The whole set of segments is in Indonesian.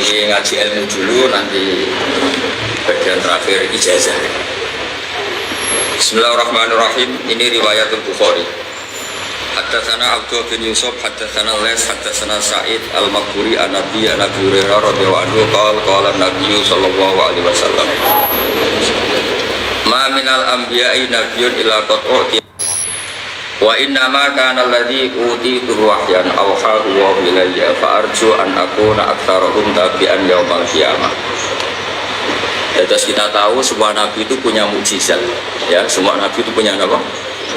Ini ngaji ilmu dulu, nanti bagian terakhir ijazah. Bismillahirrahmanirrahim. Ini riwayatul Bukhari. Haddatsana Abdul bin Yusuf, haddatsana Les, haddatsana Sa'id al-Maqburi an-Nabi Hurairah radhiyallahu anhu qala Nabi sallallahu alaihi wasallam. Ma minal anbiya'i nabiyyun illa qad u'ti wa inna ma kana alladhi utitu wahyan awhahu wa ilayya fa arju an akuna aktsarahum tabi'an yaumal qiyamah. Terus kita tahu semua nabi itu punya mukjizat, ya, semua nabi itu punya apa?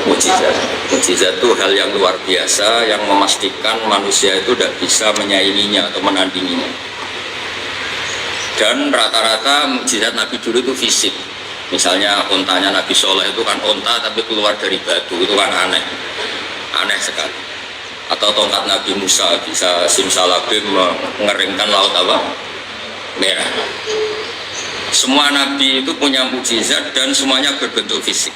Mukjizat. Mukjizat itu hal yang luar biasa yang memastikan manusia itu tidak bisa menyainginya atau menandinginya. Dan rata-rata mukjizat nabi dulu itu fisik. Misalnya ontanya Nabi Soleh itu kan onta tapi keluar dari batu, itu kan aneh sekali. Atau tongkat Nabi Musa bisa simsalabim mengeringkan laut apa? Merah. Semua Nabi itu punya mukjizat dan semuanya berbentuk fisik.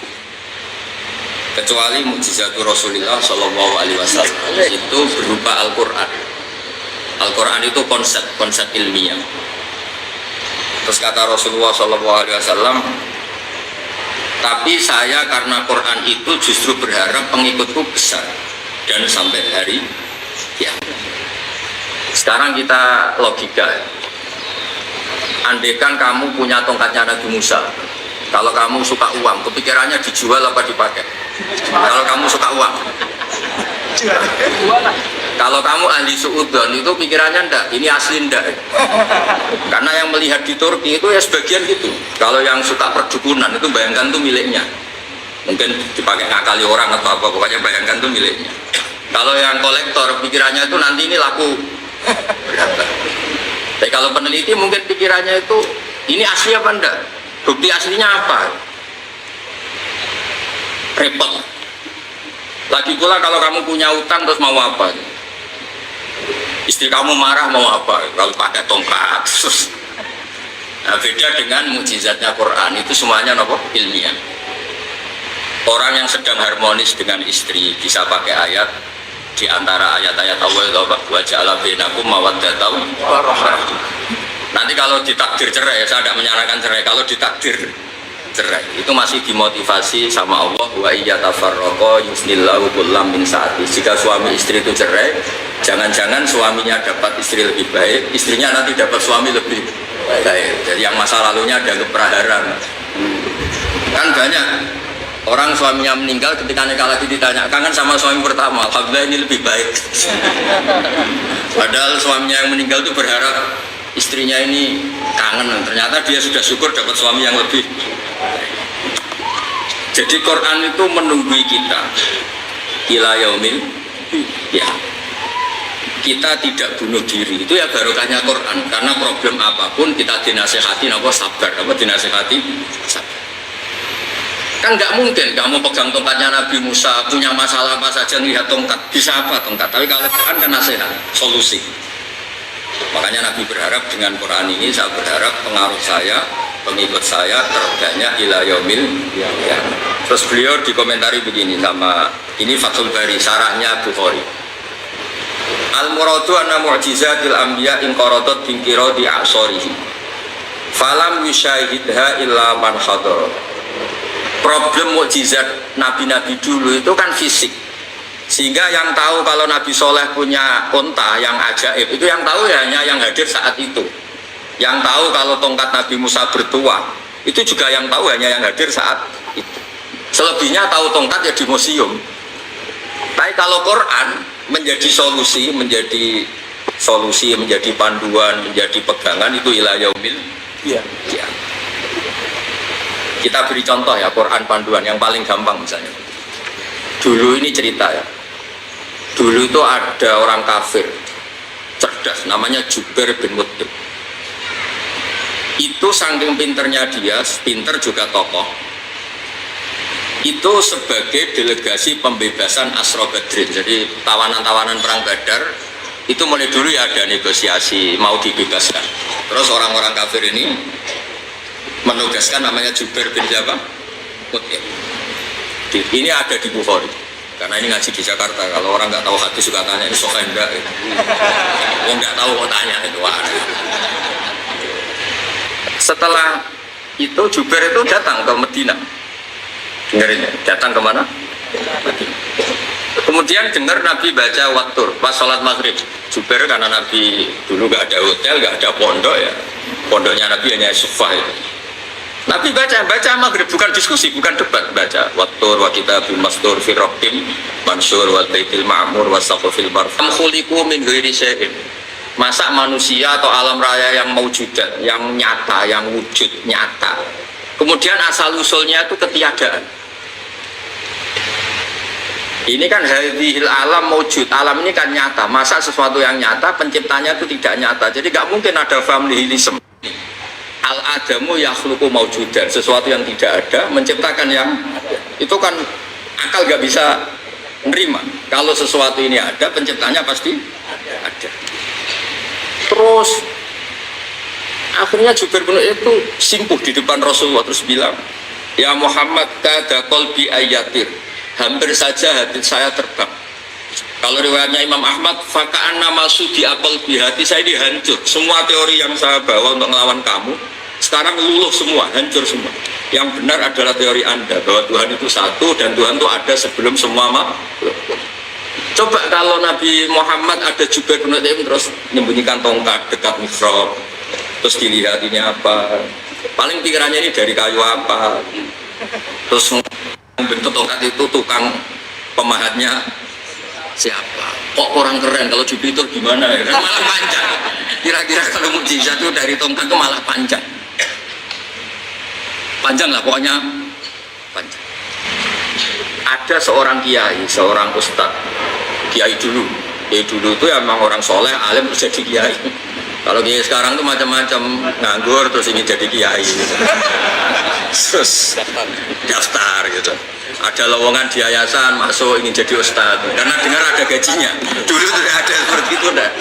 Kecuali mukjizat Rasulullah Shallallahu Alaihi Wasallam itu berupa Al-Quran. Al-Quran itu konsep ilmiah. Terus kata Rasulullah Shallallahu Alaihi Wasallam, tapi saya karena Quran itu justru berharap pengikutku besar dan sampai hari ya. Sekarang kita logika. Andaikan kamu punya tongkatnya Nabi Musa, kalau kamu suka uang, kepikirannya dijual apa dipakai? Kalau kamu suka uang, kalau kamu ahli suudon itu pikirannya ndak, ini asli ndak. Karena yang melihat di Turki itu ya sebagian gitu. Kalau yang suka perdukunan itu bayangkan tuh miliknya. Mungkin dipakai ngakali orang atau apa, pokoknya bayangkan tuh miliknya. Kalau yang kolektor pikirannya itu nanti ini laku berapa. Tapi kalau peneliti mungkin pikirannya itu ini asli apa ndak? Bukti aslinya apa? Repot. Lagi pula kalau kamu punya utang terus mau apa? Istri kamu marah mau apa? Kalau pakai tongkat. Nah, beda dengan mukjizatnya Quran itu semuanya apa? Ilmiah. Orang yang sedang harmonis dengan istri bisa pakai ayat di antara ayat-ayat Allah wa ja'ala bainakum mawaddatan warahmah. Nanti kalau ditakdir cerai, saya tidak menyarankan cerai. Kalau ditakdir cerai itu masih dimotivasi sama Allah wa iyatafarraqa yusnillahu kullam min sa'ati. Jika suami istri itu cerai, jangan-jangan suaminya dapat istri lebih baik, istrinya nanti dapat suami lebih baik. Jadi yang masa lalunya ada keperaharan. Kan banyak orang suaminya meninggal ketika nikah lagi ditanya, kangen sama suami pertama, alhamdulillah ini lebih baik. Padahal suaminya yang meninggal itu berharap istrinya ini kangen, ternyata dia sudah syukur dapat suami yang lebih. Jadi Quran itu menunggui kita ila yaumil ya. Kita tidak bunuh diri, itu ya barokahnya Quran. Karena problem apapun kita dinasihati apa sabar, apa dinasihati sabar. Kan nggak mungkin kamu pegang tongkatnya Nabi Musa, punya masalah apa saja ngelihat tongkat, bisa apa tongkat? Tapi kalau Quran kan nasihat, solusi. Makanya Nabi berharap dengan Quran ini, saya berharap pengaruh saya, pengikut saya terbanyak ila yaumil ya. Terus beliau dikomentari begini sama ini Fathul Bari, sarahnya Bukhari. Al-muradu anna mu'jizatil anbiya in qaradat binkiro di a'sorihi falam yushahidha illa man hadara. Problem mukjizat nabi-nabi dulu itu kan fisik, sehingga yang tahu kalau Nabi Soleh punya unta yang ajaib itu yang tahu ya hanya yang hadir saat itu. Yang tahu kalau tongkat Nabi Musa bertuah itu juga yang tahu hanya yang hadir saat itu. Selebihnya tahu tongkat ya di museum. Tapi kalau Quran menjadi solusi, menjadi panduan, menjadi pegangan itu ila yaumil ya. Kita beri contoh ya, Quran panduan yang paling gampang misalnya. Dulu ini cerita ya. Dulu itu ada orang kafir cerdas namanya Jubair bin Mut'im. Itu saking pinternya dia, pinter juga tokoh. Itu sebagai delegasi pembebasan Asra Badrin. Jadi tawanan-tawanan perang Badar itu mulai dulu ya ada negosiasi mau dibebaskan. Terus orang-orang kafir ini menugaskan namanya Jubair bin siapa? Mut'im. Ini ada di Bukhari. karena ini ngaji di Jakarta. Kalau orang nggak tahu hadis suka tanya ini sahih enggak gitu. Wong nggak tahu kok tanya itu. Setelah itu Jubair itu datang ke Medina. Dengerin ya, datang kemana? Medina. Kemudian dengar Nabi baca waktu pas sholat maghrib. Jubair karena Nabi dulu nggak ada hotel, nggak ada pondok ya. Pondoknya Nabi hanya sufah itu. Nabi baca maghrib, bukan diskusi, bukan debat, baca wattur wa kitabul mastur fi rabbim mansur wal baitil ma'mur was saqfil marfum khuliqu min ghairi syai'in. Masa manusia atau alam raya yang maujudat, yang nyata, yang wujud nyata. Kemudian asal usulnya itu ketiadaan. Ini kan hadhil alam maujud, alam ini kan nyata. Masa sesuatu yang nyata penciptanya itu tidak nyata. Jadi nggak mungkin ada familisme. Al-adamu yakhluqu maujudan, sesuatu yang tidak ada menciptakan yang ada. Itu kan akal gak bisa menerima. Kalau sesuatu ini ada, penciptanya pasti ada. Terus akhirnya Jubair bin itu simpuh di depan Rasulullah terus bilang, ya Muhammad kada qalbi ayatir, hampir saja hati saya terbang. Kalau riwayatnya Imam Ahmad, faka'anna masudi qalbi, hati saya dihancur. Semua teori yang saya bawa untuk melawan kamu sekarang luluh semua, hancur semua. Yang benar adalah teori Anda bahwa Tuhan itu satu dan Tuhan itu ada sebelum semua makhluk. Coba kalau Nabi Muhammad ada Jubair bin Mut'im terus menyembunyikan tongkat dekat mihrab, terus dilihat ini apa, paling pikirannya ini dari kayu apa, terus membentuk tongkat itu tukang pemahatnya siapa? Kok orang keren, kalau Jibril itu gimana ya? Malah panjang. Kira-kira kalau mukjizat itu dari tongkat itu malah panjang. Panjang lah pokoknya, panjang. Ada seorang kiai, seorang ustadz, kiai dulu itu ya memang orang soleh, alim terus jadi kiai. Kalau kiai sekarang tuh macam-macam, nganggur terus ingin jadi kiai gitu. Terus daftar gitu. Ada lowongan di yayasan masuk ingin jadi ustadz karena dengar ada gajinya. Dulu tuh ada seperti itu enggak.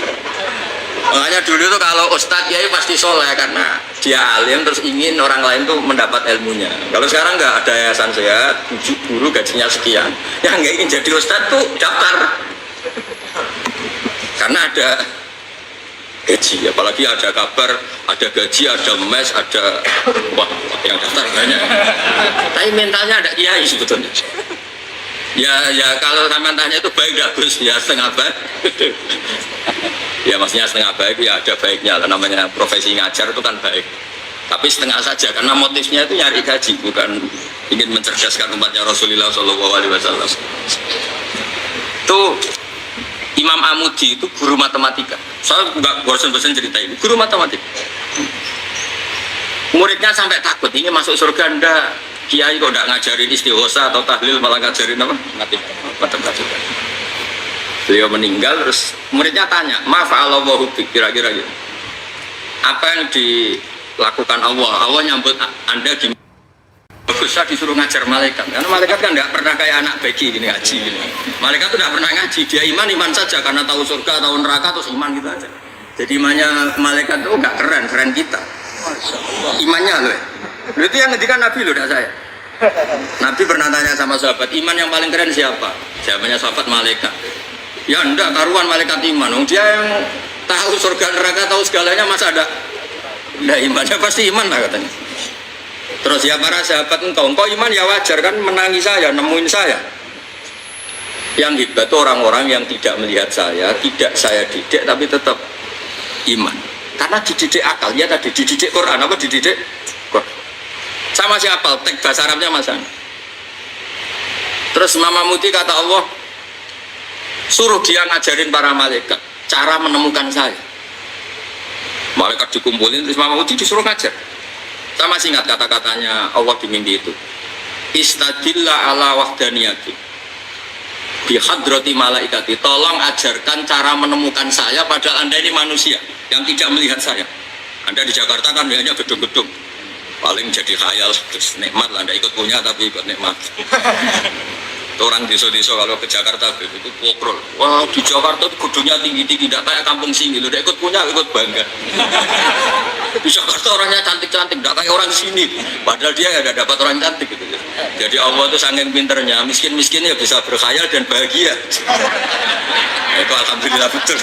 Makanya dulu tuh kalau ustadz kiai pasti soleh karena dia alim terus ingin orang lain tuh mendapat ilmunya. Kalau sekarang nggak ada yayasan sehat, guru gajinya sekian, yang nggak ingin jadi ustadz tuh daftar karena ada gaji. Apalagi ada kabar, ada gaji, ada mes, ada wah yang daftar banyak. Tapi mentalnya ada kiai sebetulnya. Ya kalau sama tanya itu baik gak Gus? Ya setengah baik. Ya maksudnya setengah baik ya ada baiknya lah, namanya profesi ngajar itu kan baik. Tapi setengah saja karena motifnya itu nyari gaji, bukan ingin mencerdaskan umatnya Rasulullah SAW. Itu Imam Amudi itu guru matematika. Saya nggak bosan-bosan cerita ini. Guru matematika. Muridnya sampai takut ini masuk surga ndak. Kiai kok ndak ngajarin istighosa atau tahlil malah ngajarin apa? Matematika. Beliau meninggal terus muridnya tanya, "Ma fa'alallahu bik?" Kira-kira gitu. Apa yang dilakukan Allah? Allah nyambut Anda gimana? Bagus saya disuruh ngajar malaikat. Karena malaikat kan nggak pernah kayak anak bayi gini ngaji gini. Malaikat tuh nggak pernah ngaji, dia iman saja karena tahu surga, tahu neraka terus iman gitu aja. Jadi imannya malaikat tuh nggak keren kita. Imannya loh. Itu yang ngendikan Nabi loh, tidak saya. Nabi pernah tanya sama sahabat, iman yang paling keren siapa? Jawabannya sahabat malaikat. Ya enggak, karuan malaikat iman. Dia yang tahu surga neraka, tahu segalanya, masa ada enggak imannya? Pasti iman lah katanya. Terus ya para sahabat, engkau iman ya wajar kan menangi saya, nemuin saya. Yang hebat itu orang-orang yang tidak melihat saya, tidak saya didik tapi tetap iman. Karena dididik akal, ya tadi dididik Quran, apa dididik Quran. Sama siapa? Teks bahasa Arabnya Mas. Terus Mama Muti kata Allah, suruh dia ngajarin para malaikat cara menemukan saya. Malaikat dikumpulin, terus Mama Muti disuruh ngajar. Saya masih ingat kata-katanya Allah di mimpi itu. Istadillah ala wahdaniyati bihadrati malaikati. Tolong ajarkan cara menemukan saya padahal Anda ini manusia yang tidak melihat saya. Anda di Jakarta kan hanya gedung-gedung. Paling jadi khayal, terus nikmat lah, Anda ikut punya tapi ikut nikmat. Orang desa-desa kalau ke Jakarta itu pokrol. Wah di Jakarta itu gedungnya tinggi-tinggi, tidak kayak kampung sini. Udah ikut punya, ikut bangga. Di Jakarta orangnya cantik-cantik, tidak kayak orang sini. Padahal dia nggak dapat orang cantik gitu. Jadi Allah itu saking pinternya, miskin-miskin ya bisa berkhayal dan bahagia. Itu alhamdulillah betul.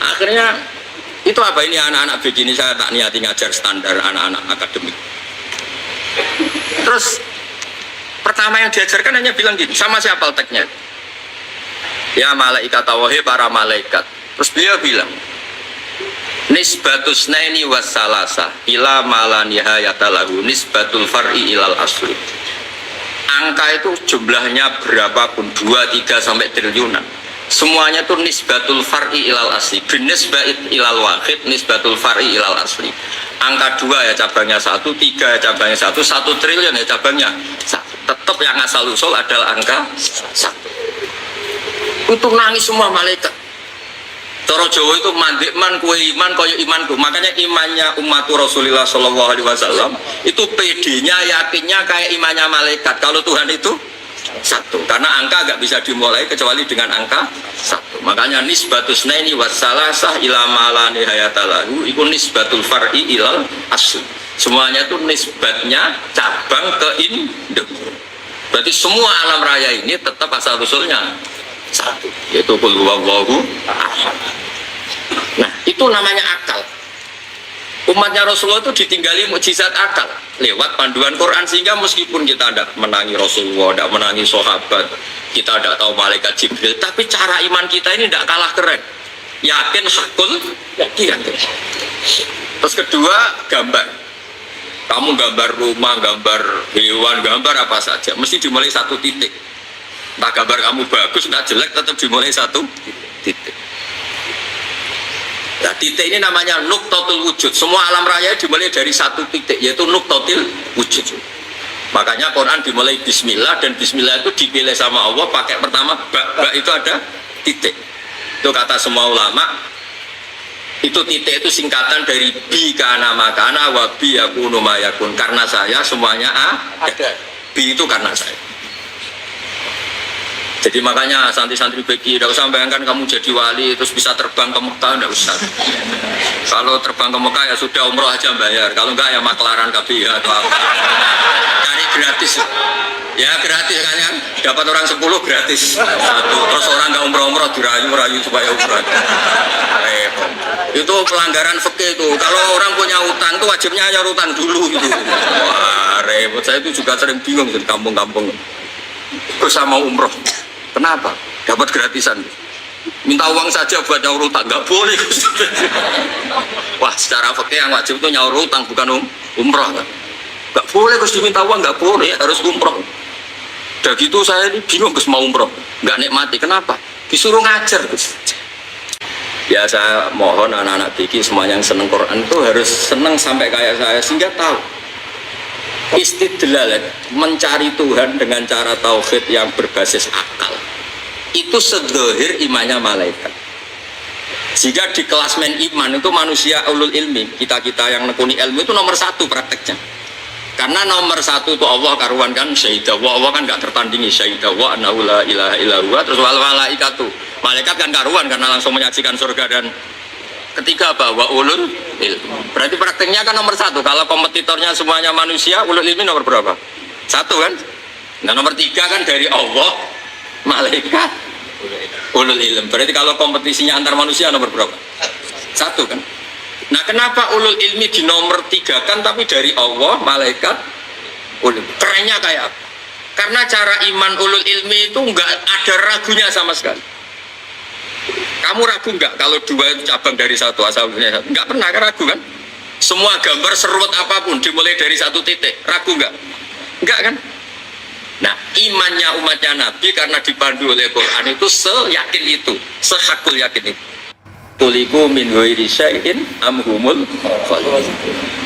Akhirnya itu apa ini anak-anak begini saya tak niati ngajar standar anak-anak akademik. Terus pertama yang diajarkan hanya bilang gitu, sama siapa teknya? Ya malaikat wahai para malaikat. Terus beliau bilang, nisbatus naini wassalasa ila malanihayata lahu nisbatul far'i ilal asli. Angka itu jumlahnya berapapun 2, 3 sampai triliunan. Semuanya itu nisbatul far'i ilal asli. Binisba'it ilal wahid nisbatul far'i ilal asli. Angka 2 ya cabangnya 1, 3 ya cabangnya 1, 1 triliun ya cabangnya 1. Tetap yang asal usul adalah angka 1. Untuk nangis semua malaikat. Cara Jawa itu mandekman kue iman kaya imanku. Makanya imannya umat Rasulullah Shallallahu Alaihi Wasallam itu PD-nya yakinnya kayak imannya malaikat. Kalau Tuhan itu 1, karena angka gak bisa dimulai kecuali dengan angka 1. Makanya nisbatus naini wassalasah ila malani hayatalahu iku nisbatul far'i ilal asl. Semuanya itu nisbatnya cabang ke induk. Berarti semua alam raya ini tetap asal usulnya 1, yaitu qul huwallahu ahad. Nah itu namanya akal. Umatnya Rasulullah itu ditinggali mukjizat akal lewat panduan Quran, sehingga meskipun kita tidak menangi Rasulullah, tidak menangi sahabat, kita tidak tahu malaikat Jibril, tapi cara iman kita ini tidak kalah keren. Yakin hakul yakin. Terus kedua, gambar. Kamu gambar rumah, gambar hewan, gambar apa saja, mesti dimulai 1 titik. Entah gambar kamu bagus, tidak jelek, tetap dimulai 1 titik. Nah, titik ini namanya nuktotul wujud. Semua alam raya dimulai dari 1 titik, yaitu nuktotil wujud. Makanya Quran dimulai bismillah, dan bismillah itu dipilih sama Allah pakai pertama ba itu ada titik. Itu kata semua ulama, itu titik itu singkatan dari bi kana makana wa bi yakunu mayakun. Karena saya semuanya ada. Bi itu karena saya. Jadi makanya santri-santri beki, tidak usah bayangkan kamu jadi wali terus bisa terbang ke Mekah, tidak usah. Kalau terbang ke Mekah ya sudah umroh aja bayar, kalau enggak ya maklaran KBH atau apa. Cari gratis. Ya gratis kan ya, dapat orang 10 gratis 1. Terus orang nggak umroh-umroh dirayu-rayu supaya umroh. Itu pelanggaran fikih itu. Kalau orang punya utang itu wajibnya nyaur utang dulu gitu. Wah repot, saya itu juga sering bingung di kampung-kampung. Terus sama umroh. Kenapa? Dapat gratisan. Minta uang saja buat nyaur utang, nggak boleh. Wah, secara fikih yang wajib itu nyaur utang, bukan umroh. Nggak boleh, Gus, diminta uang, nggak boleh, harus umroh. Udah gitu saya ini bingung, Gus, mau umroh, nggak nikmati. Kenapa? Disuruh ngajar, Gus. Ya saya mohon anak-anak Biki semuanya yang seneng Quran itu harus seneng sampai kayak saya, sehingga tahu istidlal, mencari Tuhan dengan cara tauhid yang berbasis akal itu sedohir imannya malaikat. Jika di klasmen iman itu manusia ulul ilmi, kita-kita yang nekuni ilmu itu nomor 1 prakteknya. Karena nomor 1 itu Allah karuan kan syahidah wa, Allah kan gak tertandingi syahidah wa annahu la ilaha illa huwa. Terus wal malaikatu, malaikat kan karuan karena langsung menyaksikan surga. Dan ketiga apa? Wa ulul ilmi. Berarti prakteknya kan nomor 1. Kalau kompetitornya semuanya manusia, ulul ilmi nomor berapa? 1 kan? Nah nomor 3 kan dari Allah, malaikat, ulul ilmi. Berarti kalau kompetisinya antar manusia nomor berapa? 1 kan? Nah kenapa ulul ilmi di nomor 3 kan, tapi dari Allah, malaikat, ulul. Kerennya kayak apa? Karena cara iman ulul ilmi itu enggak ada ragunya sama sekali. Kamu ragu nggak kalau 2 itu cabang dari 1 asalnya? Nggak pernah ragu kan? Semua gambar serut apapun dimulai dari 1 titik, ragu nggak? Nggak kan? Nah imannya umatnya Nabi karena dipandu oleh Quran itu seyakin itu, sehakul yakin itu. Tuliku min ghairi syai'in amhumul khalid.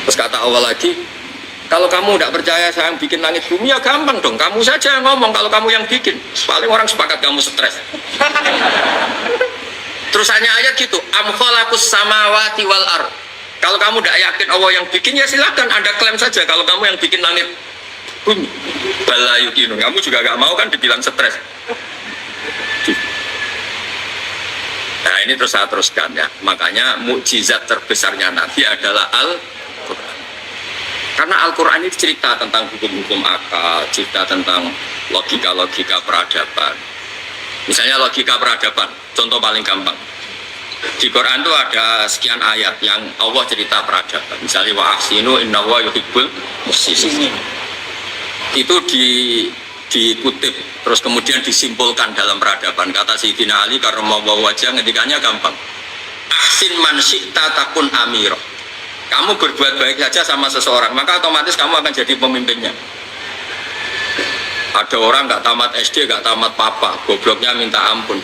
Terus kata Allah lagi, kalau kamu tidak percaya saya yang bikin langit bumi, ya gampang dong, kamu saja yang ngomong kalau kamu yang bikin. Paling orang sepakat kamu stres. Terus hanya ayat gitu, am khalaqus samawati wal ard. Kalau kamu tidak yakin Allah yang bikin, ya silakan Anda klaim saja kalau kamu yang bikin langit bunyi. Bala yuqinun. Kamu juga gak mau kan dibilang stres. Nah ini terus saya teruskan ya. Makanya mukjizat terbesarnya Nabi adalah Al-Quran. Karena Al-Quran ini cerita tentang hukum-hukum akal, cerita tentang logika-logika peradaban. Misalnya logika peradaban, contoh paling gampang. Di Quran itu ada sekian ayat yang Allah cerita peradaban. Misalnya wa ahsinu innallaha yuhibbul muhsinin. Itu dikutip terus kemudian disimpulkan dalam peradaban. Kata Sayyidina Ali karramallahu wajhah ngendikannya gampang. Ahsin man syi'ta takun amira. Kamu berbuat baik saja sama seseorang, maka otomatis kamu akan jadi pemimpinnya. Ada orang nggak tamat SD, nggak tamat papa, gobloknya minta ampun.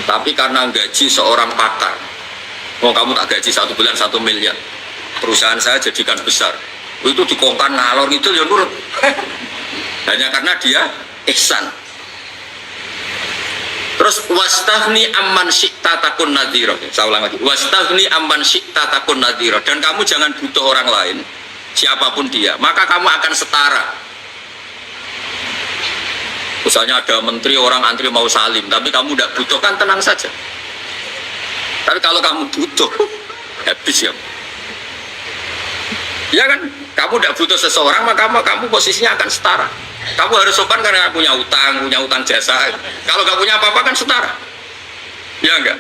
Tapi karena gaji seorang pakar, kamu tak gaji 1 bulan 1 miliar, perusahaan saya jadikan besar. Itu dikongkan ngalor itu ya nurut. Hanya karena dia ihsan. Terus wastahni amman syi'ta takun nadhira. Saya ulang lagi. Wastahni amman syi'ta takun nadhira. Dan kamu jangan butuh orang lain, siapapun dia, maka kamu akan setara. Misalnya ada menteri, orang antri mau salim, tapi kamu tidak butuh, kan tenang saja. Tapi kalau kamu butuh, habis ya. Ya kan, kamu tidak butuh seseorang, maka kamu posisinya akan setara. Kamu harus sopan karena punya utang jasa. Kalau nggak punya apa-apa kan setara. Ya enggak?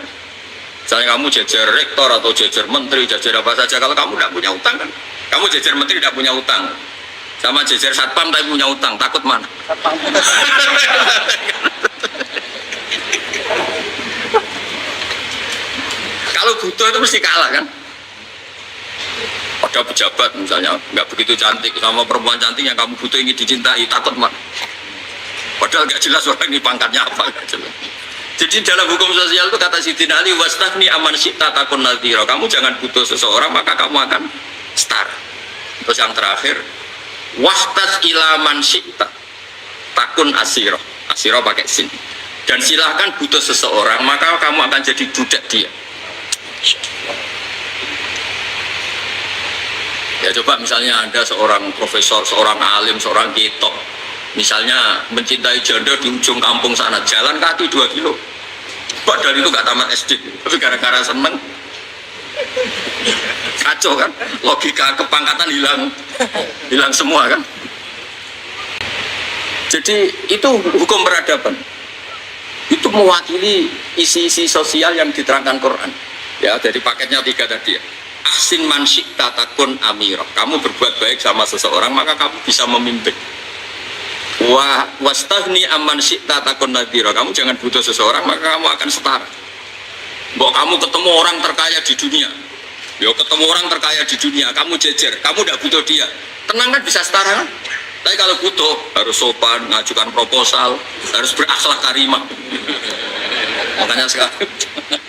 Misalnya kamu jajar rektor atau jajar menteri, jajar apa saja, kalau kamu tidak punya utang kan, kamu jajar menteri tidak punya utang. Sama jajar satpam tapi punya utang, takut mana? Satpam. Kalau butuh itu mesti kalah kan? Ada pejabat misalnya nggak begitu cantik sama perempuan cantik yang kamu butuh ingin dicintai, takut mana? Padahal nggak jelas orang ini pangkatnya apa, nggak jelas. Jadi dalam hukum sosial itu kata Sayyidina Ali wastahni aman syi'ta takun nadhira. Kamu jangan butuh seseorang maka kamu akan setara. Terus yang terakhir wahtas ilaman syi'ta takun asiro. Asiro pakai sin. Dan silahkan butuh seseorang maka kamu akan jadi budak dia. Ya coba misalnya ada seorang profesor, seorang alim, seorang kitok, misalnya mencintai janda di ujung kampung sana, jalan kaki 2 kilo. Padahal itu gak tamat SD, tapi gara-gara seneng kacau kan, logika kepangkatan hilang semua kan. Jadi itu hukum peradaban, itu mewakili isi-isi sosial yang diterangkan Quran. Ya dari paketnya 3 tadi ya. Ahsin man syi'ta takun amira. Kamu berbuat baik sama seseorang maka kamu bisa memimpin. Wastahni amman syi'ta takun nadhira. Kamu jangan butuh seseorang maka kamu akan setara. Mbok kamu ketemu orang terkaya di dunia, yo ketemu orang terkaya di dunia, kamu jejer, kamu tidak butuh dia, tenang kan, bisa setara kan? Tapi kalau butuh harus sopan, ngajukan proposal, harus berakhlak karimah. Makanya sekarang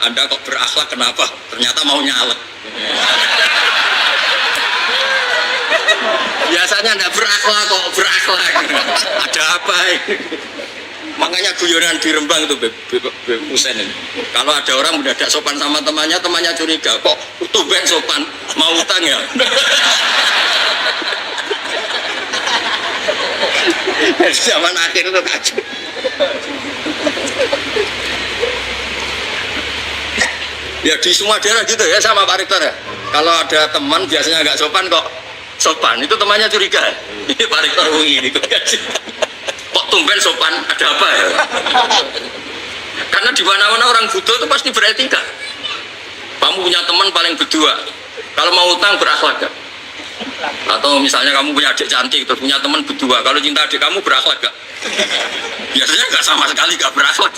Anda kok berakhlak kenapa? Ternyata mau nyalek. Biasanya Anda berakhlak kok berakhlak. Ada apa ini? Makanya guyonan di Rembang itu Husen ini. Kalau ada orang mendadak sopan sama temannya, temannya curiga, kok tumben sopan, mau utang ya? Zaman akhir itu kacau. Ya di semua daerah gitu ya sama Pak Rektor ya. Kalau ada teman biasanya nggak sopan kok sopan, itu temannya curiga. Ini Pak Rektor ini kok tumben sopan, ada apa ya? Karena di mana-mana orang butuh itu pasti beretika. Kamu punya teman paling berdua, kalau mau utang berakhlak gak? Atau misalnya kamu punya adik cantik terus punya teman berdua, kalau cinta adik kamu berakhlak gak? Biasanya gak sama sekali gak berakhlak.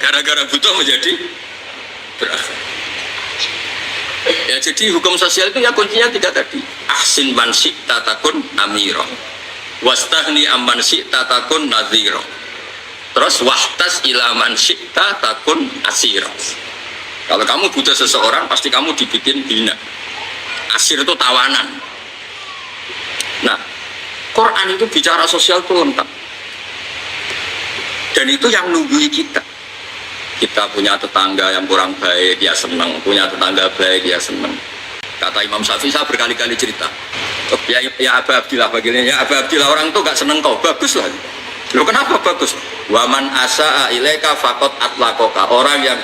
Gara-gara butuh menjadi berakhlak. Ya jadi hukum sosial itu ya kuncinya 3 tadi. Ahsin man syi'ta takun amira. Wastahni amman syi'ta takun nadhira. Terus wahtas ila man syi'ta takun asira. Kalau kamu butuh seseorang pasti kamu dibikin bina. Asir itu tawanan. Nah, Quran itu bicara sosial itu lengkap. Dan itu yang nunggui kita. Kita punya tetangga yang kurang baik, ya senang. Punya tetangga baik, ya senang. Kata Imam Syafi'i, saya berkali-kali cerita. Ya Aba Abdillah bagiannya, ya Aba Abdillah, orang tuh gak seneng kau, bagus lah. Loh kenapa bagus? Waman asa'a ilaika faqad atlaqaka. Orang yang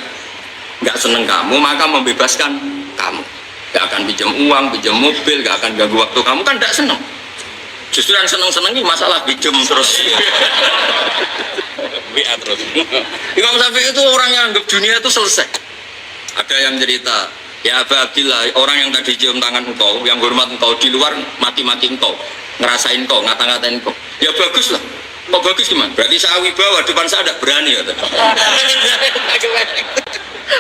gak seneng kamu maka membebaskan kamu. Gak akan pinjam uang, pinjam mobil, gak akan ganggu waktu kamu, kan gak seneng. Justru yang seneng-senengi masalah pinjam terus. WA terus. Imam Syafi'i itu orang yang anggap dunia itu selesai. Ada yang cerita, ya Aba Abdillah, orang yang tadi cium tangan engkau, yang hormat engkau, di luar mati-mati engkau, ngerasain engkau, ngata-ngatain engkau. Ya bagus lah. Kok bagus gimana? Berarti saya wibawa, depan saya tidak berani ya.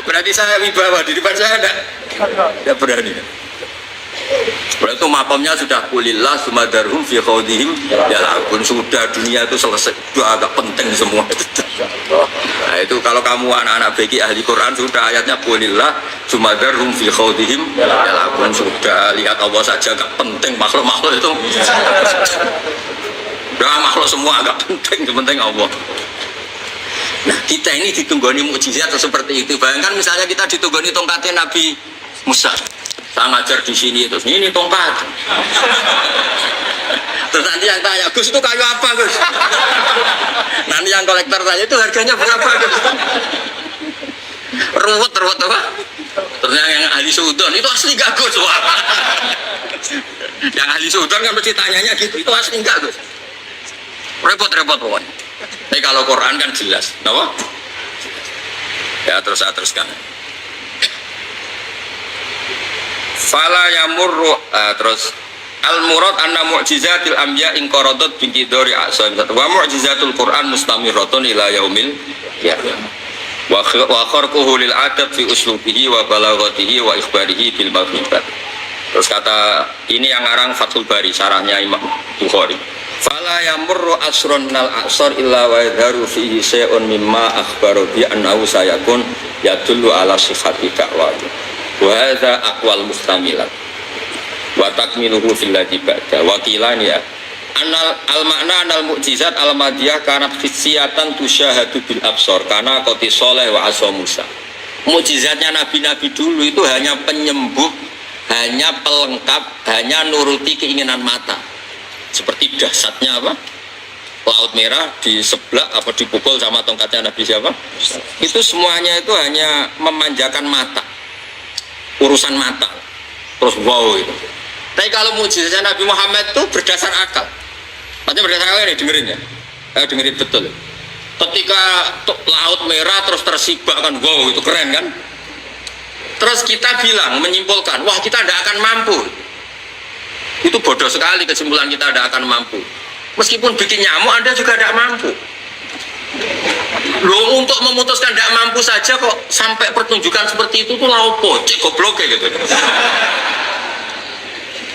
Berarti saya wibawa, di depan saya tidak berani. Berarti itu makamnya sudah kulillah sumadarhum fi khawdihim ya lakun, sudah dunia itu selesai, sudah agak penting semua. Nah itu kalau kamu anak-anak bagi ahli Quran, sudah ayatnya kulillah sumadarhum fi khawdihim ya lakun, sudah lihat Allah saja agak penting, makhluk-makhluk itu udah makhluk semua agak penting, yang penting Allah. Nah kita ini ditunggoni mukjizat seperti itu. Bayangkan misalnya kita ditunggoni tongkatnya Nabi Musa. Saya ngajar di sini terus ini tongkat. Terus nanti yang tanya, Gus itu kayu apa Gus? Nanti yang kolektor tanya itu harganya berapa Gus? Ruwet apa? Terus yang ahli sudon itu asli gak Gus? Wah. Yang ahli sudon kan mesti tanyanya gitu, itu asli gak Gus? Repot-repot pokoknya. Tapi kalau Quran kan jelas, kenapa? Ya terus saya teruskan. Fala yamurru terus al murad anna mu'jizatil anbiya in qaradat bi qidari a'sam wa mu'jizatul Quran mustamiratun ila yaumil qiyamah. Wa kharquhu lil adab fi uslubihi wa balaghatihi wa ikhbarihi bil mawhibat. Terus kata ini yang ngarang Fathul Bari, syarahnya Imam Bukhari. Fala yamurru asrun nal asar illa wa yadharu fihi syai'un mimma akhbaru bi annahu sayakun yadullu ala sihhati da'wati wa hadza aqwal mustamilat wa takmiluhu fil ladzi ba'da wa qilani ya anal al makna anal mukjizat al madiyah kanat hissiyatan tusyahadu bil absar kana qati sholeh wa asa Musa. Mukjizatnya nabi-nabi dulu itu hanya penyembuh, hanya pelengkap, hanya nuruti keinginan mata. Seperti dahsyatnya apa? Laut Merah di sebelah apa dipukul sama tongkatnya Nabi siapa? Itu semuanya itu hanya memanjakan mata, urusan mata. Terus wow itu. Tapi kalau mukjizatnya Nabi Muhammad itu berdasar akal. Maksudnya berdasar akal ini dengerin ya. Dengerin betul. Ketika Laut Merah terus tersibak kan, wow itu keren kan? Terus kita bilang menyimpulkan, wah kita tidak akan mampu. Itu bodoh sekali kesimpulan kita tidak akan mampu. Meskipun bikin nyamuk Anda juga tidak mampu. Loh untuk memutuskan tidak mampu saja kok sampai pertunjukan seperti itu tuh laupo, cek goblok gitu.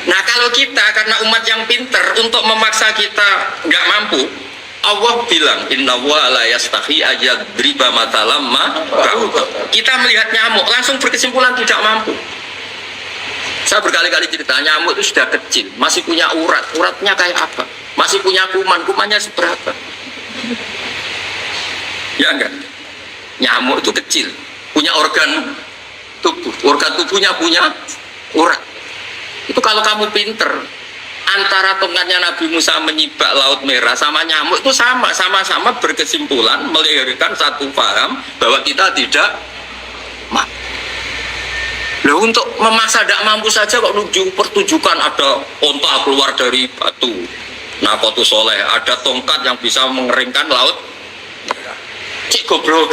Nah kalau kita karena umat yang pinter untuk memaksa kita nggak mampu, Allah bilang inna wa la yastahi ayadriba matalam ma ba'udah. Kita melihat nyamuk langsung berkesimpulan tidak mampu. Saya berkali-kali cerita, nyamuk itu sudah kecil, masih punya urat, uratnya kayak apa? Masih punya kuman, kumannya seberapa? Ya enggak? Nyamuk itu kecil, punya organ tubuhnya punya urat. Itu kalau kamu pinter, antara tongkatnya Nabi Musa menyibak Laut Merah sama nyamuk itu sama-sama berkesimpulan melahirkan satu paham bahwa kita tidak mampu. Loh untuk memaksa tidak mampu saja kok pertunjukan ada onta keluar dari batu Nakotu Soleh, ada tongkat yang bisa mengeringkan laut. Cik goblok.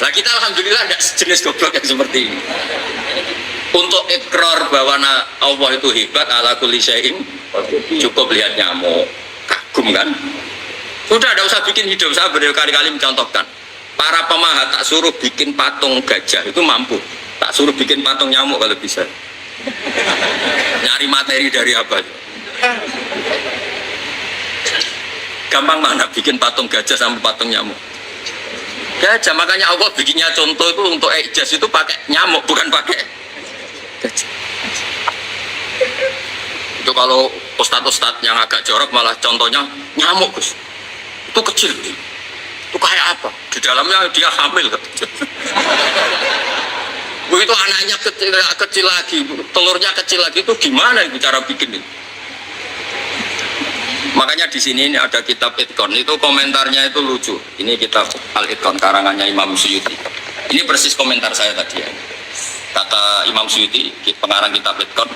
Nah kita alhamdulillah tidak sejenis goblok yang seperti ini. Untuk ikrar bahwa Allah itu hebat ala kulli syai'in, cukup lihat nyamuk, kagum kan? Sudah tidak usah bikin hidup. Saya berkali-kali mencontohkan. Para pemahat tak suruh bikin patung gajah itu mampu, tak suruh bikin patung nyamuk kalau bisa. Nyari materi dari apa? Gampang mana bikin patung gajah sama patung nyamuk? Gajah, makanya Allah bikinnya contoh itu untuk ijaz itu pakai nyamuk bukan pakai gajah. Itu kalau ustadz-ustadz yang agak jorok malah contohnya nyamuk Gus. Itu kecil. Itu kayak apa? Di dalamnya dia hamil. Begitu anaknya kecil lagi, telurnya kecil lagi, itu gimana ibu cara bikin itu? Makanya di sini ini ada kitab Itqan, itu komentarnya itu lucu. Ini kitab Al-Itqan karangannya Imam Suyuti. Ini persis komentar saya tadi ya. Kata Imam Suyuti, pengarang kitab Itqan,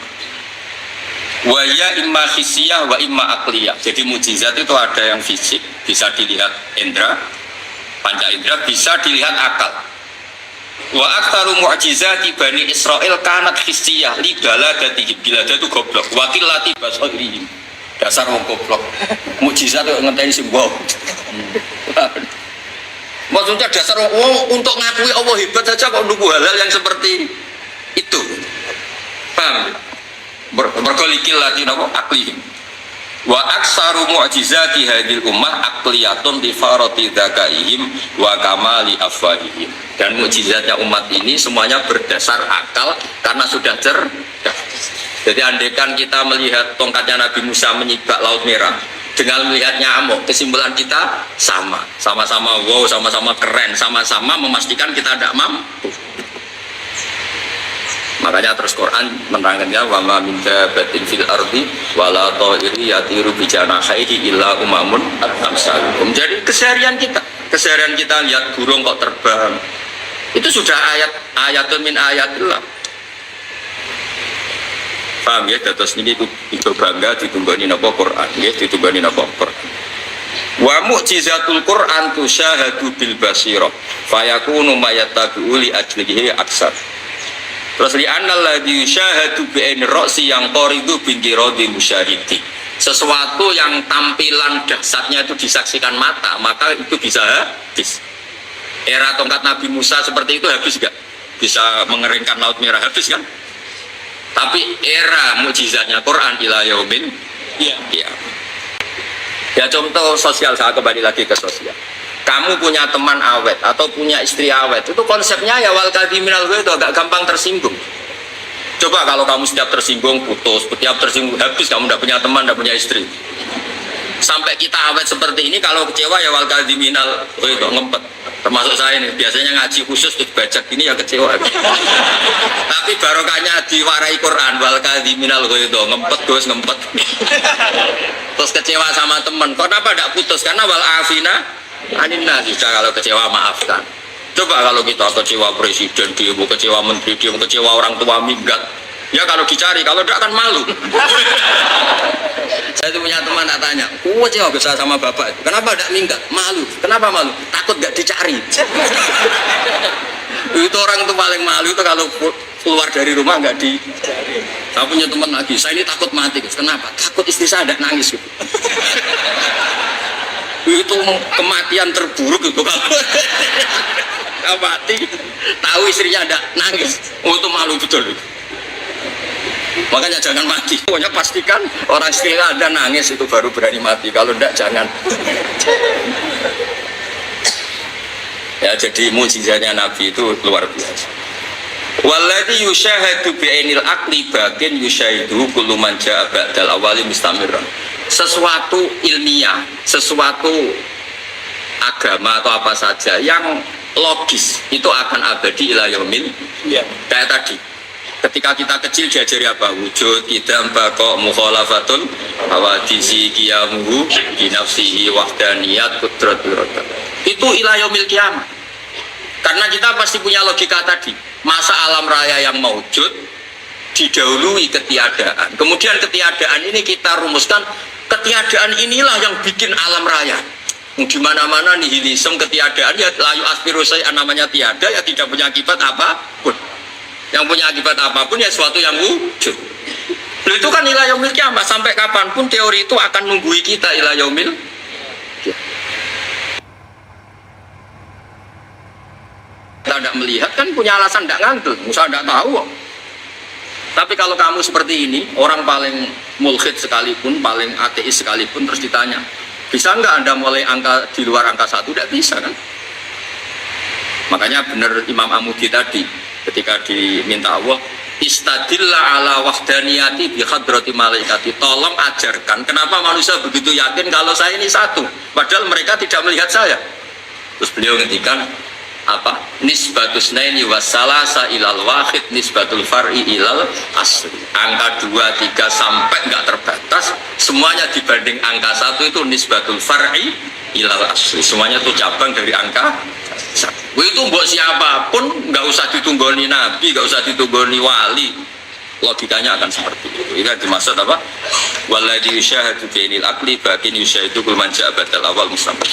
wa ya imma hissiyah wa imma aqliyah. Jadi mukjizat itu ada yang fisik, bisa dilihat indra, panca indra, bisa dilihat akal. Wa aktsaru mu'jizati Bani Israil kanat hissiyah li baladatihim, bilada itu goblok, wa qillati basairihim. Dasar wong goblok. Mukjizat kok ngenteni sing wow. Maksudnya dasar wong untuk ngakui Allah hebat saja kok nunggu hal-hal yang seperti itu. Paham? Berkolikil lagi napa aklihim. Wa aksaru mu'jizati hadil ummah akliyatun li farati dzakaihim wa kamali afwahihim. Dan mukjizatnya umat ini semuanya berdasar akal karena sudah cerdas. Jadi andaikan kita melihat tongkatnya Nabi Musa menyibak Laut Merah dengan melihat nyamuk, kesimpulan kita sama-sama wow, sama-sama keren, sama-sama memastikan kita tidak mampu. Makanya terus Quran menerangkannya wa ma min dabbatin fil ardi wala ta'iri yatiru bi janahihi illa umamun amsalukum. Jadi keseharian kita lihat burung kok terbang. Itu sudah ayatun min ayatillah. Paham ya, terus ini itu bangga ditunggani napa Quran, ya ditunggani napa Quran. Wa mu'jizatul Quran tusyahadu bil basirah, fayakunu mayattabi'u li ajlihi aksar. Terus li annal ladzi yusyahadu bi aini ra'si yang qaridu bin qiradi musyahidi. Sesuatu yang tampilan dahsyatnya itu disaksikan mata, maka itu bisa habis. Era tongkat Nabi Musa seperti itu habis enggak? Bisa mengeringkan Laut Merah, habis kan? Tapi era mukjizatnya Quran ila yaumin ya. Ya contoh sosial, saya kembali lagi ke sosial. Kamu punya teman awet atau punya istri awet, itu konsepnya ya wal kadhiminal ghaidh, itu agak gampang tersinggung. Coba kalau kamu setiap tersinggung putus, setiap tersinggung habis, kamu tidak punya teman, tidak punya istri. Sampai kita awet seperti ini, kalau kecewa ya wal kadhiminal ghaidh, ngempet. Termasuk saya ini, biasanya ngaji khusus baca gini ya kecewa. Tapi barokahnya diwarai Quran wal kadhiminal ghaidh, ngempet Gus, ngempet. Terus kecewa sama teman, kenapa tidak putus? Karena wal afina aninna, bisa kalau kecewa maafkan. Coba kalau kita kecewa presiden demo, kecewa menteri demo, kecewa orang tua minggat, ya kalau dicari, kalau tidak akan malu. Saya itu punya teman, tak tanya, kecewa besar sama bapak, kenapa tidak minggat? Malu. Kenapa malu? Takut nggak dicari. Itu orang itu paling malu itu kalau keluar dari rumah nggak dicari. Saya punya teman lagi, saya ini takut mati. Kenapa? Takut istri saya ada nangis. Itu kematian terburuk itu kalau mati tahu istrinya ada nangis, itu malu betul. Makanya jangan mati, pokoknya pastikan orang istrinya ada nangis itu baru berani mati, kalau tidak jangan. Ya, jadi mukjizatnya Nabi itu luar biasa. Walladzi yusyahadu bi'ainil aqli bakin yusyahidu kullu man jaa ba'dal awali mustamirran. Sesuatu ilmiah, sesuatu agama atau apa saja yang logis itu akan abadi ila yaumil. Kayak tadi, ketika kita kecil diajari apa? Wujud, idam, baqo, mukhalafatun, hawadisi, qiyamuhu, binafsihi, wahdaniyat, qudrat, iradah. Itu ila yaumil kiamat. Karena kita pasti punya logika tadi. Masa alam raya yang maujud didahului ketiadaan. Kemudian ketiadaan ini kita rumuskan, ketiadaan inilah yang bikin alam raya. Di mana-mana nihilisme, ketiadaan, ya layu aspirusai namanya tiada, ya tidak punya akibat apapun. Yang punya akibat apapun ya sesuatu yang wujud. Itu kan ila yaumil kiamat, sampai kapanpun teori itu akan nunggui kita ila yaumil. Kita tidak melihat kan punya alasan tidak ngantuk, Musa tidak tahu. Tapi kalau kamu seperti ini, orang paling mulhid sekalipun, paling ateis sekalipun, terus ditanya, bisa nggak Anda mulai angka di luar angka 1? Tidak bisa kan? Makanya benar Imam Amudi tadi, ketika diminta Allah, istadillah ala wahdaniyati bi hadrati malaikati, tolong ajarkan kenapa manusia begitu yakin kalau saya ini satu, padahal mereka tidak melihat saya. Terus beliau ngendikan, apa nisbatus naini wasalasa ilal wahid nisbatul far'i ilal asli. Angka 2, 3 sampai nggak terbatas, semuanya dibanding angka 1 itu nisbatul far'i ilal asli. Semuanya itu cabang dari angka 1. Itu buat siapapun, nggak usah ditunggoni nabi, nggak usah ditunggoni wali, logikanya akan seperti itu. Ini dimaksud apa? Waladhi yusyahadu bi'inil akli bakin yusyahadu kulman ja'abadal awal mustamad.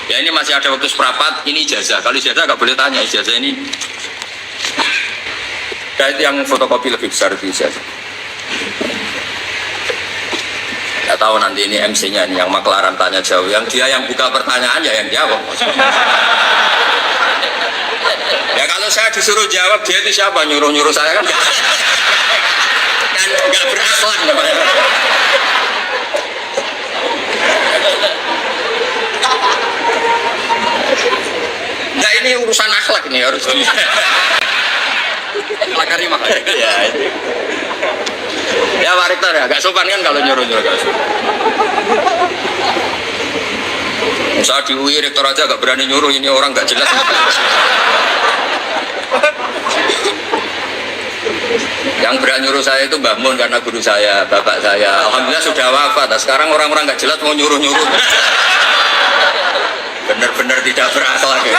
Ya ini masih ada waktu seprapat, ini ijazah. Kalau ijazah nggak boleh tanya, ijazah ini kayak yang fotokopi lebih besar itu ijazah. Nggak tahu nanti ini MC-nya ini yang maklaran tanya jauh, yang dia yang buka pertanyaan ya yang jawab. Ya kalau saya disuruh jawab, dia itu siapa? Nyuruh-nyuruh saya kan nggak berakhlak namanya. Nah ini urusan akhlak ini harus di akhlak karimah ya. Ya Pak Rektor ya, agak sopan kan kalau nyuruh-nyuruh gak sopan. Saya di UI Rektor aja gak berani nyuruh, ini orang gak jelas. Yang berani nyuruh saya itu Mbah Mun karena guru saya, bapak saya. Alhamdulillah sudah wafat. Sekarang orang-orang gak jelas mau nyuruh-nyuruh. Benar-benar tidak berakhlak ya.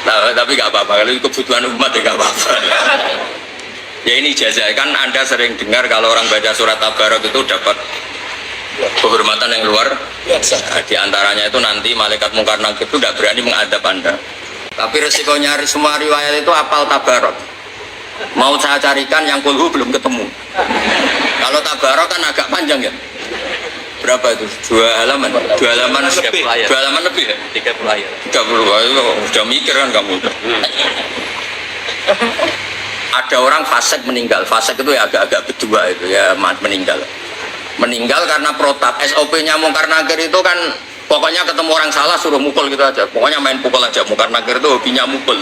Nah, tapi gak apa-apa, kalau kebutuhan umat ya gak apa-apa. Ya ini ijazah, kan Anda sering dengar kalau orang baca surat Tabarok itu dapat kehormatan yang luar biasa. Nah, di antaranya itu nanti malaikat mungkar nakir itu tidak berani mengadab Anda. Tapi resikonya semua riwayat itu apal Tabarok. Mau saya carikan yang kulhu belum ketemu. Kalau Tabarok kan agak panjang ya. Berapa itu? 2 halaman? 2 halaman lebih? 2 halaman lebih ya? 30 ayat. 30 ayat, udah mikir kan kamu. Ada orang fasik meninggal. Fasik itu ya agak-agak berdua itu ya, meninggal. Meninggal karena protap. SOP-nya mungkar nakir itu kan pokoknya ketemu orang salah suruh mukul gitu aja. Pokoknya main pukul aja. Mungkar nakir itu hobinya mukul.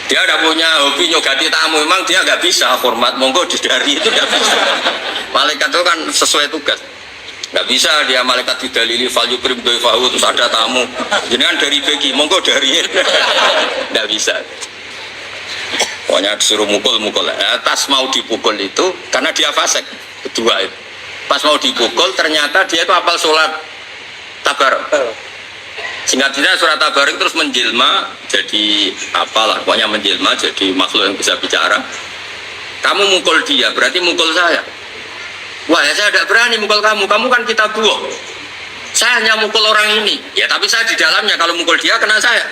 Dia ada punya hobi nyogati tamu. Memang dia nggak bisa hormat. Monggo didari itu nggak bisa. Malaikat itu kan sesuai tugas. Nggak bisa dia malaikat didalili fal yukrim doifahu terus ada tamu. Jadi kan dari bagi. Monggo dari. Nggak bisa. Pokoknya disuruh mukul-mukul. Tas mau dipukul itu karena dia fasik. Kedua itu. Pas mau dipukul ternyata dia itu hafal sholat Tabarok. Singkat cerita surat Tabarok terus menjelma jadi apalah, pokoknya menjelma jadi makhluk yang bisa bicara. Kamu mukul dia, berarti mukul saya. Wah ya saya tidak berani mukul kamu kan kita buah. Saya hanya mukul orang ini. Ya tapi saya di dalamnya, kalau mukul dia kena saya.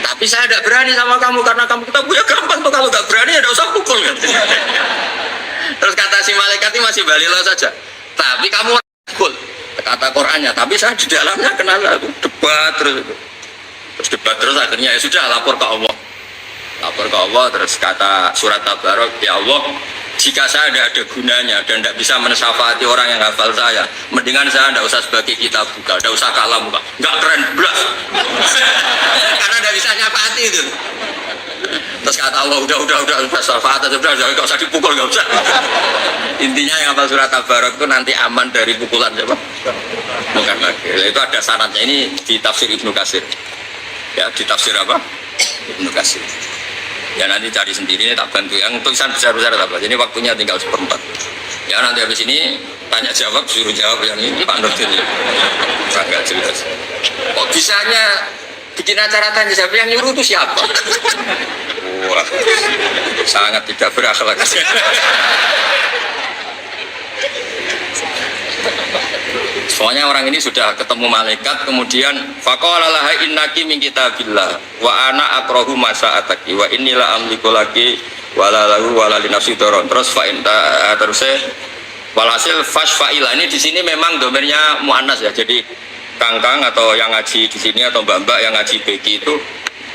Tapi saya tidak berani sama kamu karena kamu kita buah, gampang tuh, kalau nggak berani ya tidak usah pukul kan. Terus kata si malaikat ini masih balilo saja. Tapi kamu pukul. Kata Qurannya, tapi saya di dalamnya kenal debat terus akhirnya ya sudah lapor ke Allah terus kata surat Tabarok, ya Allah jika saya tidak ada gunanya dan tidak bisa mensyafaati orang yang hafal saya, mendingan saya tidak usah sebagai kitab buka, tidak usah kalah muka, nggak keren belas karena tidak bisa nyafaati itu. Terus kata Allah udah syafaat sudah nggak usah dipukul, nggak usah. Intinya yang hafal surat Tabarok itu nanti aman dari pukulan siapa? Bukan lagi. Itu ada syaratnya, ini di tafsir Ibnu Katsir. Ya di tafsir apa? Ibnu Katsir. Ya nanti cari sendiri, ini tak bantu. Yang tulisan besar-besar apa? Jadi waktunya tinggal 1/4. Ya nanti habis ini tanya jawab, suruh jawab yang ini Pak Nurdin. Enggak jelas. Kok bisanya bikin acara tanya jawab, yang nyuruh itu siapa? Wah, sangat tidak berakhlak. Soalnya orang ini sudah ketemu malaikat, kemudian faqala laha innaki min kitabillah wa ana akrahu masa'ataki wa innila amliku laki wala lahu wala li nafsi daron. Terus fa inta terus walhasil fasfaila ini di sini memang domirnya muannas ya. Jadi kangkang atau yang ngaji di sini atau mbak-mbak yang ngaji beki itu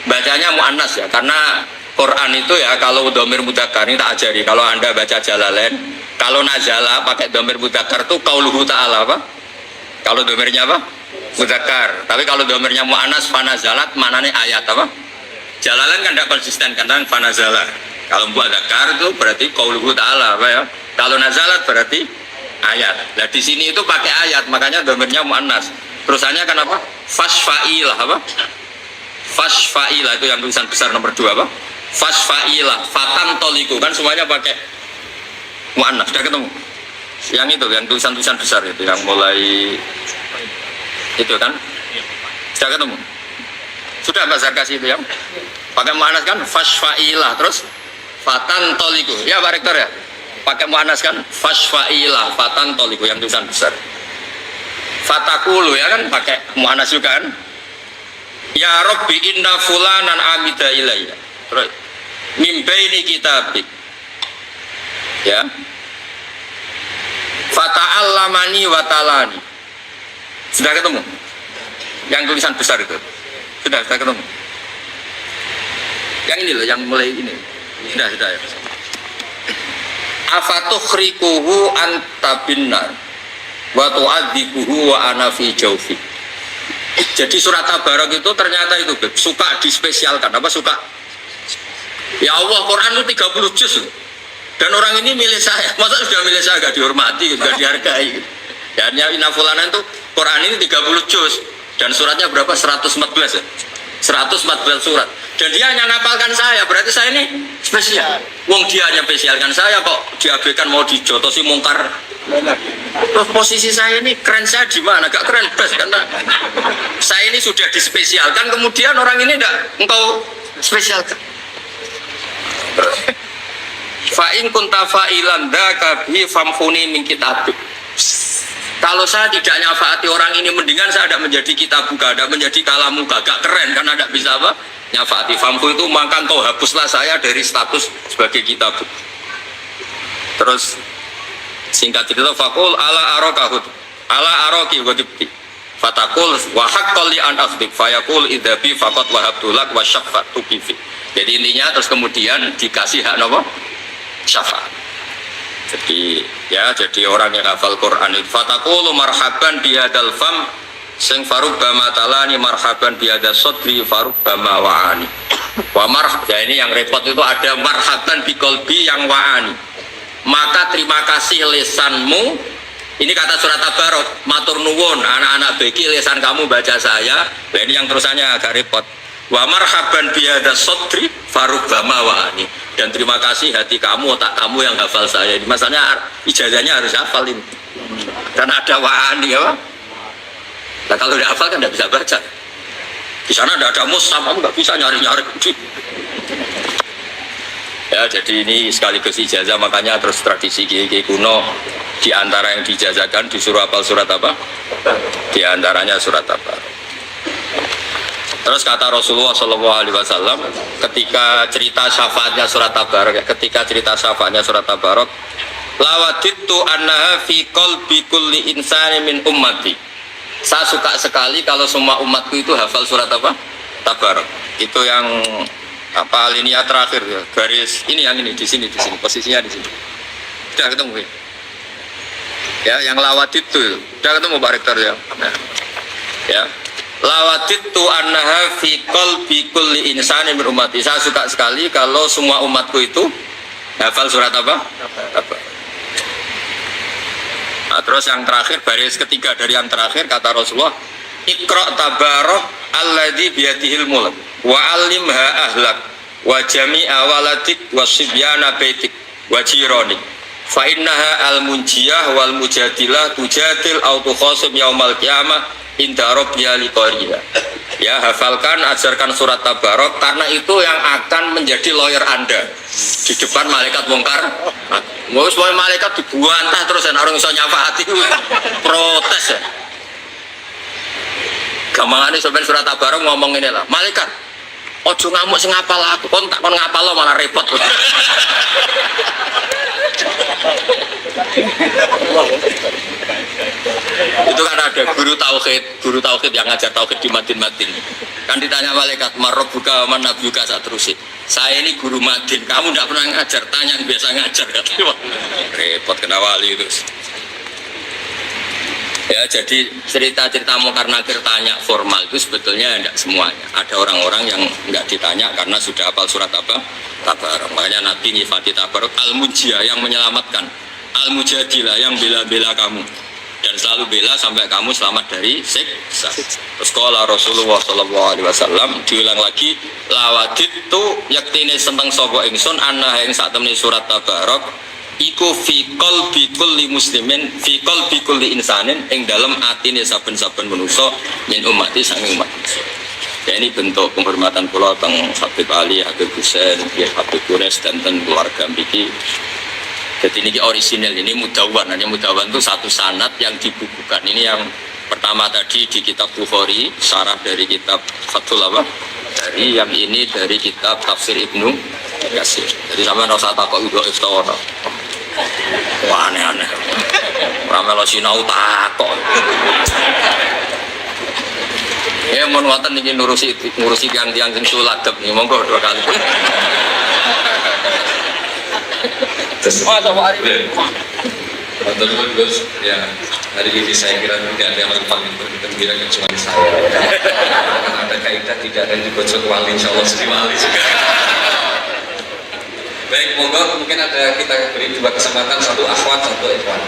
bacanya muannas ya. Karena Quran itu ya kalau domir mudzakkar ini tak ajari. Kalau Anda baca Jalalain, kalau nazala pakai domir mudzakkar itu qauluhu ta'ala apa? Kalau domirnya apa? Mudzakkar. Tapi kalau domirnya mu'annas fanazalat, mananya ayat apa? Jalalain kan tidak konsisten, kadang fanazalat. Kalau mudzakkar itu berarti qauluhu ta'ala apa ya? Kalau nazalat berarti ayat. Nah di sini itu pakai ayat, makanya domirnya mu'annas. Terusannya kan apa? Fasfa'ilah apa? Fasfa'ilah itu yang tulisan besar nomor 2 apa? Fasfa'ilah fatan toliku kan semuanya pakai mu'annas. Sudah ketemu? Yang itu yang tulisan-tulisan besar itu yang mulai itu kan? Sudah ketemu? Sudah Pak Zarkasi itu yang pakai mu'annas kan? Fasfa'ilah terus fatan toliku. Ya Pak Rektor ya? Pakai mu'annas kan? Fasfa'ilah fatan toliku yang tulisan besar. Fatakulu ya kan pakai mu'annas juga kan? Ya Rabbi inna fulanan amida ilayya. Terus mimbaini kitabik. Ya. Fata'allamani wa talani. Sudah ketemu? Yang tulisan besar itu. Sudah ketemu. Yang ini loh, yang mulai ini. Sudah ya. Afatukhriquhu anta binnar wa tu'adzikuhu wa ana fi jawfi. Jadi surat Tabarak itu ternyata itu suka dispesialkan. Apa suka? Ya Allah, Quran itu 30 juz. Dan orang ini milih saya. Masa sudah milih saya gak dihormati, gak dihargai. Ya, inna fulanan itu Quran ini 30 juz. Dan suratnya berapa? 114 ya? 114 surat. Dan dia hanya ngapalkan saya, berarti saya ini spesial. Wong dia hanya spesialkan saya kok diabaikan mau dijotosi mungkar. Terus posisi saya ini keren saya di mana? Gak keren bes karena saya ini sudah dispesialkan, kemudian orang ini enggak engkau spesialkan. Fa'in kunta fa'ilan dzaka bi famhuni min kitabik. Kalau saya tidak nyafaati orang ini, mendingan saya tidak menjadi kitabuka, tidak menjadi kalamuka, gak keren karena tidak bisa apa? Nyafaati famhu itu, maka engkau hapuslah saya dari status sebagai kitabuk. Terus singkat cerita, fakul ala arokahud ala aroki wadibti fatakul wahakol li an asdik fayakul idhabi fakot wahabdulak wasyafat tukifi. Jadi intinya terus kemudian dikasih hak nopo syafaat. Jadi orang yang hafal Quran itu fatakul marhaban bihadal fam sing farubba matalani marhaban bihadal sodri farubba mawa'ani wa ya ini yang repot itu ada marhaban bikolbi yang wa'ani. Maka terima kasih lesanmu. Ini kata surat Tabarak, matur nuwun anak-anak beki lesan kamu baca saya. Nah, ini yang terusannya agak repot. Wa marhaban bihadza sodri farubama wa'ani. Dan terima kasih hati kamu, otak kamu yang hafal saya. Ini masalahnya ijazahnya harus hafal ini. Dan ada wa'ani ya. Nah, kalau tidak hafal kan tidak bisa baca. Di sana tidak ada mushaf, kamu nggak bisa nyari-nyari. Ya, jadi ini sekaligus ijazah, makanya terus tradisi kiai kuno di antara yang dijazahkan disuruh hafal surat apa? Di antaranya surat apa? Terus kata Rasulullah SAW ketika cerita syafaatnya surat Tabarak, lawaditu annaha fi qalbi kulli insani min ummati. Saya suka sekali kalau semua umatku itu hafal surat apa? Tabarak. Itu yang apa linia terakhir ya, garis ini yang ini di sini posisinya di sini. Sudah ketemu ya, yang lawat itu sudah ketemu Pak Rektor ya. Ya, lawat itu annaha fi qalbi kulli insani min ummati. Saya suka sekali kalau semua umatku itu hafal surat apa? Nah, terus yang terakhir baris ketiga dari yang terakhir kata Rasulullah, Iqra tabarak alladzi biyadihil mulk wa alimha ahlak wa jami'a waladik wa sibyana baitik wa jironik fa innaha al munjiyah wal mujadilah tujadil au tukhasim yaumal qiyamah inda rabbiha liqariha. Ya, hafalkan, ajarkan surat Tabarak karena itu yang akan menjadi lawyer Anda di depan malaikat mungkar. Mau semua malaikat dibuantah terus dan orang bisa nyafaati protes ya. Gampangane sampeyan surat Tabarak ngomong ini lah, malaikat ojo ngamuk sing ngapal aku, kon tak kon ngapal lo malah repot. Itu kan ada guru tauhid yang ngajar tauhid di Madin. Kan ditanya malaikat, "Marabbuka wa man nabiyyuka?" Saterusin. Saya ini guru Madin, kamu tidak pernah ngajar, tanya yang biasa ngajar. Repot kena wali itu. Ya, jadi cerita-cerita mungkar nakir tanya formal itu sebetulnya tidak semuanya. Ada orang-orang yang nggak ditanya karena sudah hafal surat apa? Tabarak. Makanya Nabi nyifati Tabarak al-mujiyah yang menyelamatkan, al-mujadilah yang bela-bela kamu, dan selalu bela sampai kamu selamat dari siksa. Terus qala Rasulullah sallallahu alaihi wasallam diulang lagi, lawadit tu yaktine seneng sapa ingsun ana ing sak temene surat Tabarok iku fi qalbi kulli muslimin fi qalbi kulli insanin ing dalem atine saben-saben manusa min ummati saking umat. Ya ini bentuk penghormatan kula teng Habib Ali, Habib Husain, Habib Qures dan ten keluarga mriki. Jadi ini orisinal, ini mudawan. Ini mudawan itu satu sanad yang dibukukan. Ini yang pertama tadi di kitab Bukhari, syarah dari kitab Fathul apa? Dari yang ini dari kitab Tafsir Ibnu Katsir. Jadi sama rasa takut juga iftawara. Wah aneh-aneh. Ramelo sinau takut. Ya mohon wonten niki ngurusi tiang-tiang sing suladep nih, monggo 2 kali. Teman-teman Gus, ya hari ini saya kira tidak ada yang paling bergembira kecuali saya. Karena ada kaidah tidak ada yang dibocor wali, insya Allah jadi wali juga. Baik, monggo mungkin ada kita beri 2 kesempatan, 1 akhwat, 1 ikhwan.